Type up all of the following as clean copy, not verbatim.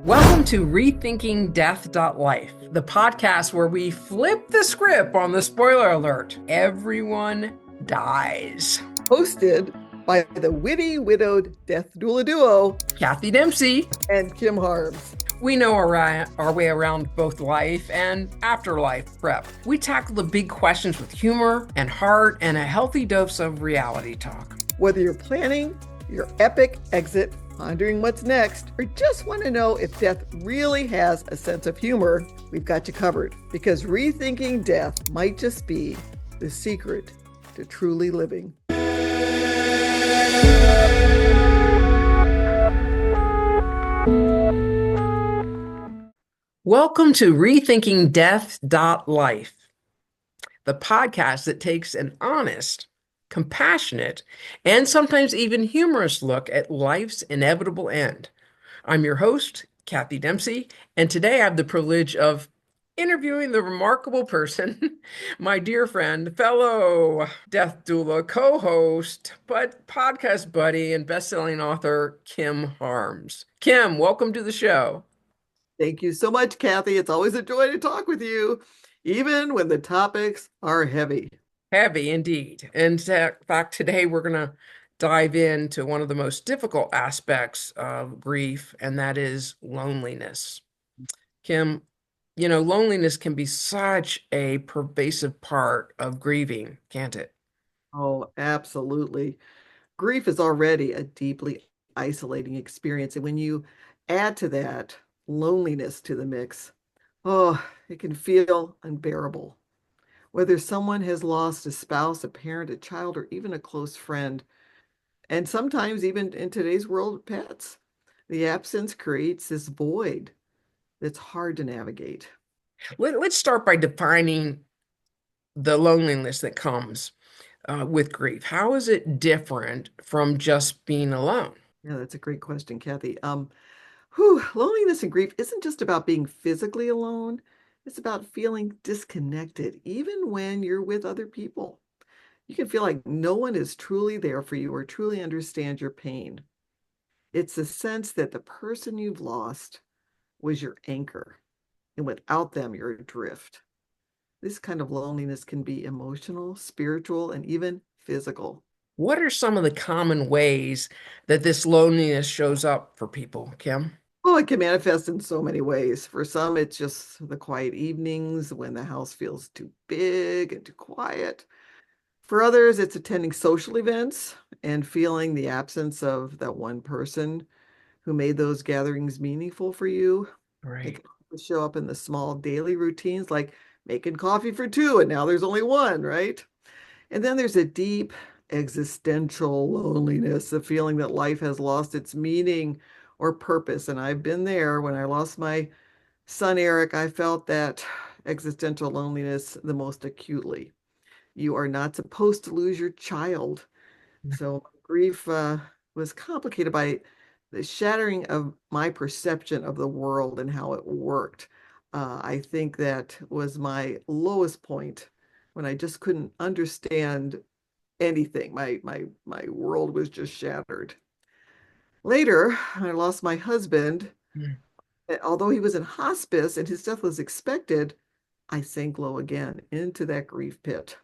Welcome to Rethinking Death.life, the podcast where we flip the script on the spoiler alert. Everyone dies. Hosted by the witty widowed death doula duo, Kathy Dempsey and Kim Harms. We know our way around both life and afterlife prep. We tackle the big questions with humor and heart and a healthy dose of reality talk. Whether you're planning your epic exit, pondering what's next, or just want to know if death really has a sense of humor, we've got you covered. Because rethinking death might just be the secret to truly living. Welcome to Rethinking Death.life, the podcast that takes an honest, compassionate, and sometimes even humorous look at life's inevitable end. I'm your host, Kathy Dempsey, and today I have the privilege of interviewing the remarkable person, my dear friend, fellow death doula, co-host, but podcast buddy and best-selling author, Kim Harms. Kim, welcome to the show. Thank you so much, Kathy. It's always a joy to talk with you, even when the topics are heavy. Heavy indeed. In fact, today we're going to dive into one of the most difficult aspects of grief, and that is loneliness. Kim, loneliness can be such a pervasive part of grieving, can't it? Oh, absolutely. Grief is already a deeply isolating experience. And when you add to that loneliness to the mix, oh, it can feel unbearable. Whether someone has lost a spouse, a parent, a child, or even a close friend, and sometimes even in today's world, pets, the absence creates this void that's hard to navigate. Let's start by defining the loneliness that comes with grief. How is it different from just being alone? Yeah, that's a great question, Kathy. Loneliness and grief isn't just about being physically alone. It's about feeling disconnected, even when you're with other people. You can feel like no one is truly there for you or truly understands your pain. It's the sense that the person you've lost was your anchor, and without them, you're adrift. This kind of loneliness can be emotional, spiritual, and even physical. What are some of the common ways that this loneliness shows up for people, Kim? Oh, it can manifest in so many ways. For some, it's just the quiet evenings when the house feels too big and too quiet. For others, it's attending social events and feeling the absence of that one person who made those gatherings meaningful for you. It Right. can also show up in the small daily routines like making coffee for two and now there's only one, right? And then there's a deep existential loneliness, the feeling that life has lost its meaning or purpose. And I've been there when I lost my son, Eric. I felt that existential loneliness the most acutely. You are not supposed to lose your child. So grief was complicated by the shattering of my perception of the world and how it worked. I think that was my lowest point when I just couldn't understand anything. My world was just shattered. Later, I lost my husband. Mm. Although he was in hospice and his death was expected, I sank low again into that grief pit.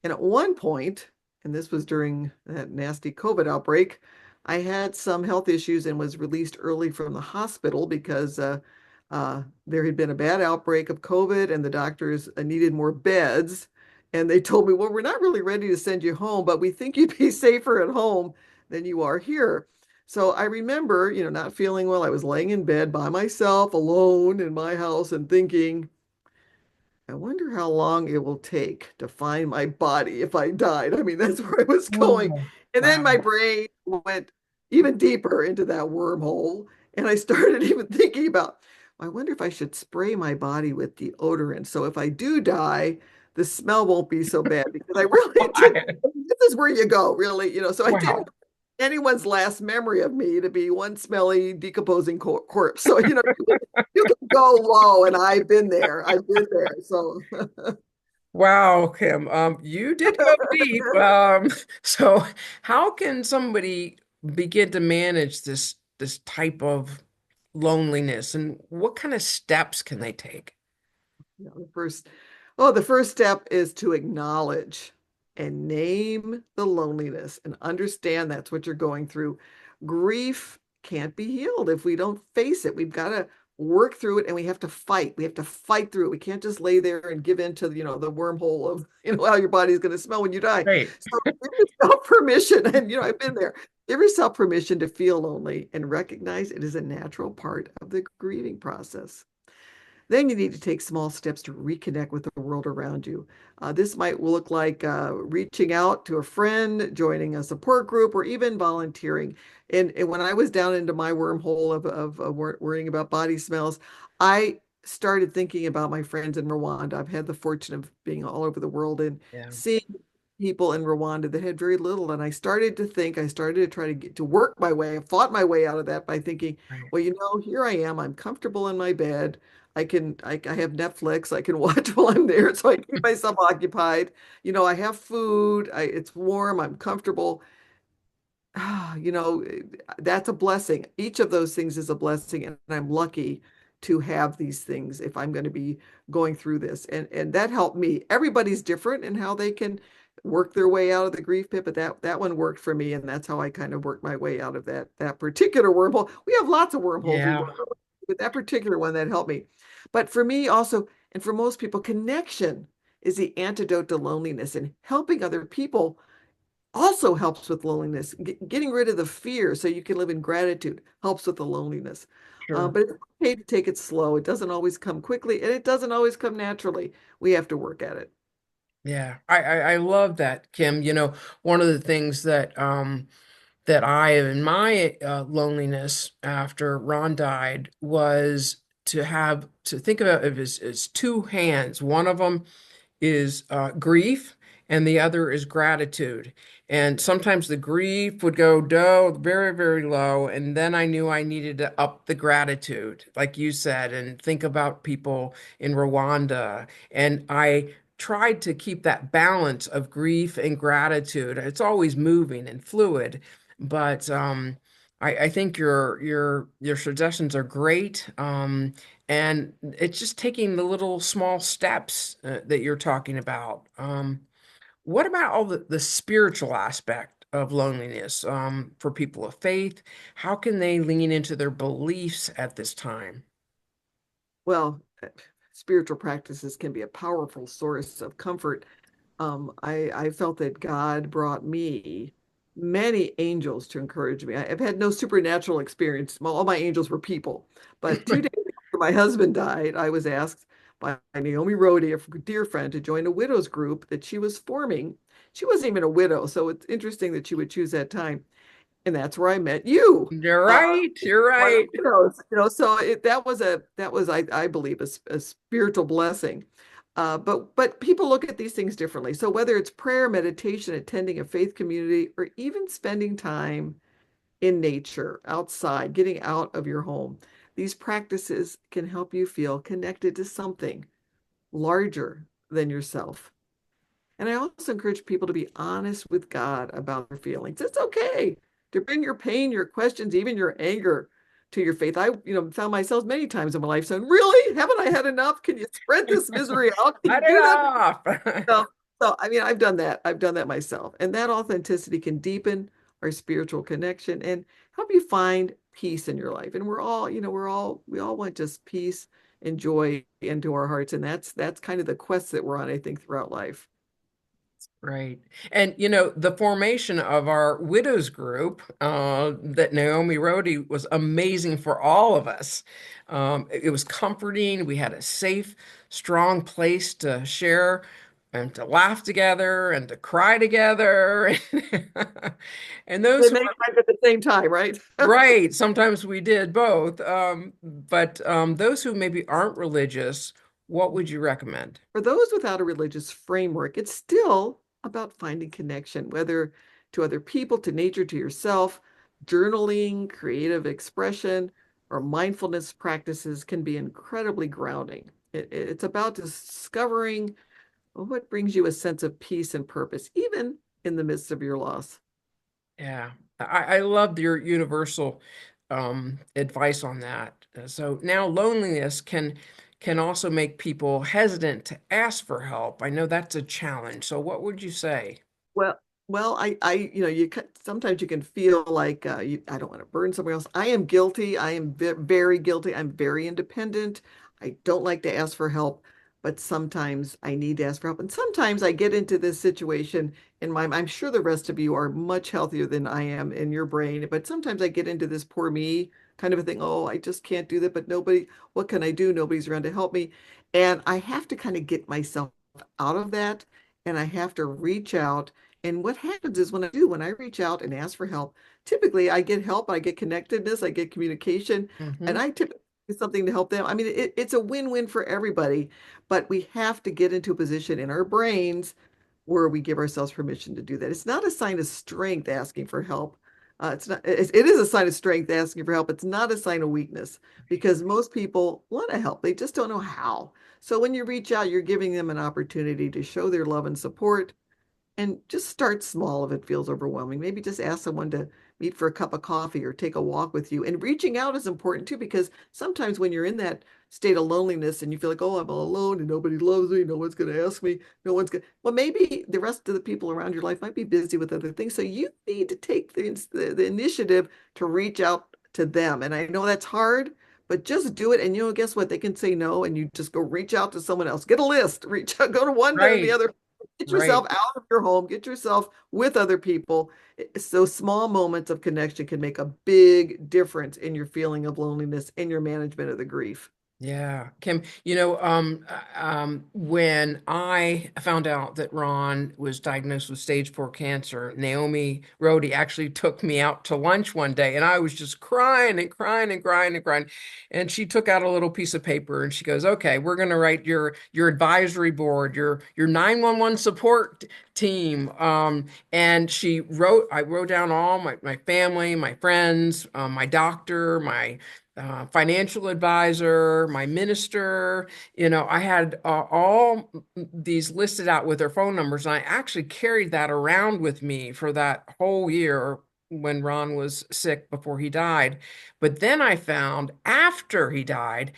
And at one point, and this was during that nasty COVID outbreak, I had some health issues and was released early from the hospital because there had been a bad outbreak of COVID and the doctors needed more beds. And they told me, well, we're not really ready to send you home, but we think you'd be safer at home than you are here. So I remember, not feeling well. I was laying in bed by myself, alone in my house, and thinking, I wonder how long it will take to find my body if I died. I mean, that's where I was going. Oh, And then wow. my brain went even deeper into that wormhole. And I started even thinking about, I wonder if I should spray my body with deodorant. So if I do die, the smell won't be so bad because I really did. This is where you go, really. So I didn't Wow. anyone's last memory of me to be one smelly, decomposing corpse. So, you can go low, and I've been there. I've been there. So, Wow, Kim. You did go deep. So how can somebody begin to manage this type of loneliness and what kind of steps can they take? The first step is to acknowledge and name the loneliness and understand that's what you're going through. Grief can't be healed if we don't face it. We've got to work through it and we have to fight. We have to fight through it. We can't just lay there and give in to, the wormhole of, how your body's going to smell when you die. Right. So give yourself permission. And, I've been there. Give yourself permission to feel lonely and recognize it is a natural part of the grieving process. Then you need to take small steps to reconnect with the world around you. This might look like reaching out to a friend, joining a support group, or even volunteering. And when I was down into my wormhole of worrying about body smells, I started thinking about my friends in Rwanda. I've had the fortune of being all over the world and Yeah. seeing people in Rwanda that had very little. And I started to try to get to work my way. I fought my way out of that by thinking, Right. well, here I am. I'm comfortable in my bed. I have Netflix. I can watch while I'm there, so I keep myself occupied. I have food. It's warm. I'm comfortable. Ah, that's a blessing. Each of those things is a blessing, and I'm lucky to have these things if I'm going to be going through this. And that helped me. Everybody's different in how they can work their way out of the grief pit, but that one worked for me, and that's how I kind of worked my way out of that particular wormhole. We have lots of wormholes we Yeah. work on, but that particular one that helped me. But for me also, and for most people, connection is the antidote to loneliness, and helping other people also helps with loneliness. Getting rid of the fear so you can live in gratitude helps with the loneliness. Sure. But it's okay to take it slow. It doesn't always come quickly and it doesn't always come naturally. We have to work at it. Yeah. I love that, Kim. One of the things that I, in my loneliness after Ron died, was to think about it as two hands. One of them is grief, and the other is gratitude. And sometimes the grief would go very, very low, and then I knew I needed to up the gratitude, like you said, and think about people in Rwanda. And I tried to keep that balance of grief and gratitude. It's always moving and fluid, but I think your suggestions are great. And it's just taking the little small steps that you're talking about. What about all the spiritual aspect of loneliness for people of faith? How can they lean into their beliefs at this time? Well, spiritual practices can be a powerful source of comfort. I felt that God brought me many angels to encourage me. I've had no supernatural experience. All my angels were people. But 2 days after my husband died, I was asked by Naomi Rhodey, a dear friend, to join a widows group that she was forming. She wasn't even a widow, so it's interesting that she would choose that time. And that's where I met you. You're Uh, right. You're one of right. those, so that was I believe a spiritual blessing. But people look at these things differently. So whether it's prayer, meditation, attending a faith community, or even spending time in nature, outside, getting out of your home, these practices can help you feel connected to something larger than yourself. And I also encourage people to be honest with God about their feelings. It's okay to bring your pain, your questions, even your anger to your faith. I, found myself many times in my life saying, "Really? Haven't I had enough? Can you spread this misery out? Can you Cut it do that?" off. So, so I mean, I've done that. I've done that myself. And that authenticity can deepen our spiritual connection and help you find peace in your life. And we all want just peace and joy into our hearts. And that's kind of the quest that we're on, I think, throughout life. Right. And the formation of our widows group that Naomi Rhodey was amazing for all of us. It was comforting. We had a safe, strong place to share and to laugh together and to cry together. And those They who make times at the same time, right? right, sometimes we did both. But those who maybe aren't religious, what would you recommend? For those without a religious framework, it's still about finding connection, whether to other people, to nature, to yourself. Journaling, creative expression, or mindfulness practices can be incredibly grounding. It's about discovering what brings you a sense of peace and purpose, even in the midst of your loss. Yeah, I loved your universal advice on that. So now loneliness can also make people hesitant to ask for help. I know that's a challenge. So what would you say? Well, sometimes you can feel like I don't want to burn somewhere else. I am guilty. I am very guilty. I'm very independent. I don't like to ask for help, but sometimes I need to ask for help. And sometimes I get into this situation in I'm sure the rest of you are much healthier than I am in your brain, but sometimes I get into this poor me kind of a thing. Oh, I just can't do that, but what can I do? Nobody's around to help me. And I have to kind of get myself out of that, and I have to reach out. And what happens is when I reach out and ask for help, typically I get help, I get connectedness, I get communication, and Hmm. I typically do something to help them. I mean, it's a win-win for everybody, but we have to get into a position in our brains where we give ourselves permission to do that. It's not a sign of strength asking for help. It's not, it is a sign of strength asking for help. It's not a sign of weakness because most people want to help. They just don't know how. So when you reach out, you're giving them an opportunity to show their love and support, and just start small if it feels overwhelming. Maybe just ask someone to meet for a cup of coffee or take a walk with you. And reaching out is important too, because sometimes when you're in that state of loneliness and you feel like, oh, I'm all alone and nobody loves me, no one's going to ask me, no one's going to, well, maybe the rest of the people around your life might be busy with other things. So you need to take the initiative to reach out to them. And I know that's hard, but just do it. And guess what? They can say no, and you just go reach out to someone else. Get a list, reach out, go to one, then the Right, other. Get yourself right. out of your home, get yourself with other people. So small moments of connection can make a big difference in your feeling of loneliness and your management of the grief. Yeah, Kim, when I found out that Ron was diagnosed with stage 4 cancer, Naomi Rhodey actually took me out to lunch one day and I was just crying and crying and crying and crying. And she took out a little piece of paper and she goes, "Okay, we're going to write your advisory board, your 911 support team." And I wrote down all my family, my friends, my doctor, my financial advisor, my minister. I had all these listed out with their phone numbers, and I actually carried that around with me for that whole year when Ron was sick before he died. But then I found after he died,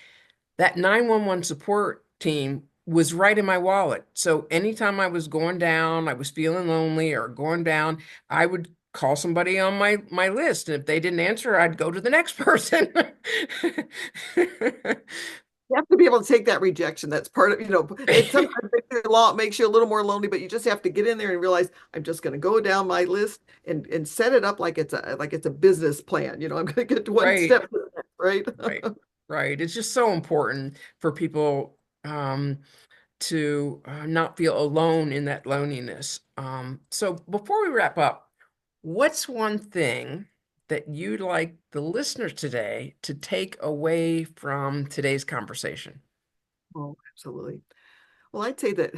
that 911 support team was right in my wallet. So anytime I was going down, I was feeling lonely or going down, I would call somebody on my list. And if they didn't answer, I'd go to the next person. You have to be able to take that rejection. That's part of, it sometimes makes you a little more lonely, but you just have to get in there and realize I'm just going to go down my list and set it up like it's a business plan. I'm going to get to one Right, step, right? right, right. It's just so important for people to not feel alone in that loneliness. So before we wrap up, what's one thing that you'd like the listeners today to take away from today's conversation? Oh, absolutely. Well, I'd say that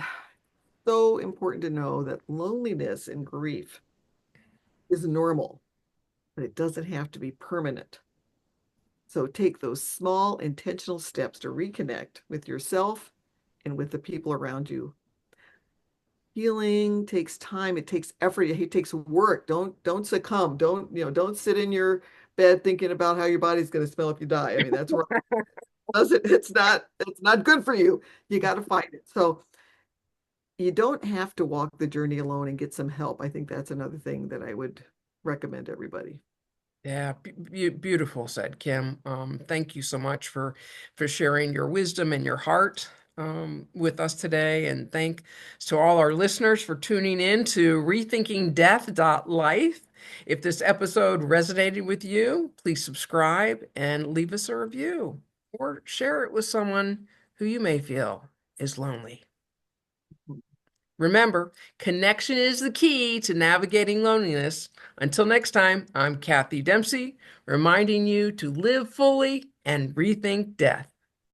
so important to know that loneliness and grief is normal, but it doesn't have to be permanent. So take those small intentional steps to reconnect with yourself and with the people around you. Healing takes time, it takes effort, it takes work. Don't succumb. Don't sit in your bed thinking about how your body's going to smell if you die. I mean, that's wrong. It's not good for you. You got to fight it. So you don't have to walk the journey alone and get some help. I think that's another thing that I would recommend everybody. Yeah, beautiful said, Kim. Thank you so much for sharing your wisdom and your heart with us today. And thanks to all our listeners for tuning in to Rethinking Death.life. If this episode resonated with you, please subscribe and leave us a review or share it with someone who you may feel is lonely. Remember, connection is the key to navigating loneliness. Until next time, I'm Kathy Dempsey, reminding you to live fully and rethink death.